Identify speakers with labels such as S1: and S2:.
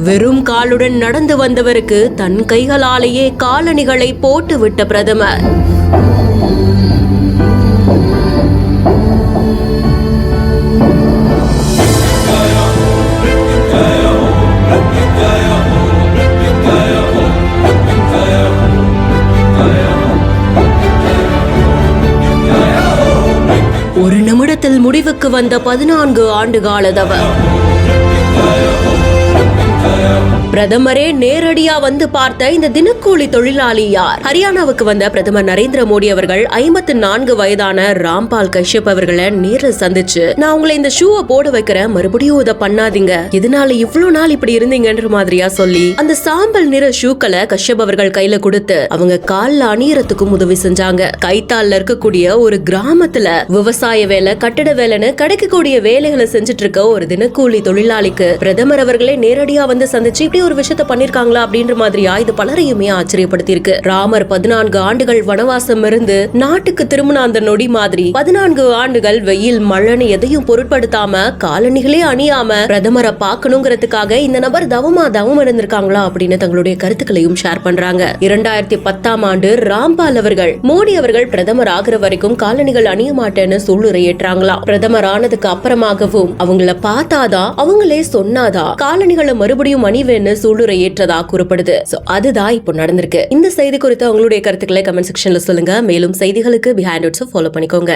S1: வெறும் காலுடன் நடந்து வந்தவருக்கு தன் கைகளாலேயே காலணிகளை போட்டுவிட்ட பிரதமர். ஒரு நிமிடத்தில் முடிவுக்கு வந்த 14 ஆண்டு கால தவம். பிரதமரே நேரடியா வந்து பார்த்த இந்த தினக்கூலி தொழிலாளி யார்? ஹரியானாவுக்கு வந்த பிரதமர் நரேந்திர மோடி அவர்கள் 54 வயதான ராம்பால் கஷ்யப் அவர்களை நேரில் சந்திச்சு, நான் உங்களை இந்த ஷூவை போட வைக்கிறேன், மறுபடியும் இதை பண்ணாதீங்க, இதனால இவ்வளவு நாள் இப்படி இருந்தீங்கன்ற மாதிரியா சொல்லி அந்த சாம்பல் நிற ஷூக்களை கஷ்யப் அவர்கள் கையில கொடுத்து அவங்க கால்ல அணியறதுக்கும் உதவி செஞ்சாங்க. கைத்தால்ல இருக்கக்கூடிய ஒரு கிராமத்துல விவசாய வேலை, கட்டிட வேலைன்னு கிடைக்கக்கூடிய வேலைகளை செஞ்சுட்டு இருக்க ஒரு தினக்கூலி தொழிலாளிக்கு பிரதமர் அவர்களே நேரடியா வந்து சந்திச்சு இப்படி ஒரு விஷயத்த பண்ணிருக்காங்களா அப்படின்ற மாதிரியா இது பலரையுமே ஆச்சரியப்படுத்தி இருக்கு. ராமர் 14 ஆண்டுகள் வனவாசம் இருந்து நாட்டுக்கு திரும்பின அந்த நொடி மாதிரி 14 ஆண்டுகள் வெயில் மழைன்னு எதையும் பொருட்படுத்தாம காலணிகளே அணியாம பிரதமரை பார்க்கணுங்கிறதுக்காக இந்த நபர் தவம் இருந்திருக்காங்களா அப்படின்னு தங்களுடைய கருத்துக்களையும் ஷேர் பண்றாங்க. 2010ஆம் ஆண்டு ராம்பால் அவர்கள் மோடி அவர்கள் பிரதமர் ஆகிற வரைக்கும் காலணிகள் அணிய மாட்டேன்னு சூளுரை ஏற்றாங்களாம். பிரதமர் ஆனதுக்கு அப்புறமாகவும் அவங்கள பார்த்தாதான், அவங்களே சொன்னாதான் காலணிகளை மறுபடியும் அணிவேன்னு சூளுரை ஏற்றதா கூறப்படுது. அதுதான் இப்போ நடந்திருக்கு. இந்த செய்தி குறித்து உங்களுடைய கருத்துக்களை கமெண்ட் செக்ஷன்ல சொல்லுங்க. மேலும் செய்திகளுக்கு பிஹைண்ட் ஃபாலோ பண்ணிக்கோங்க.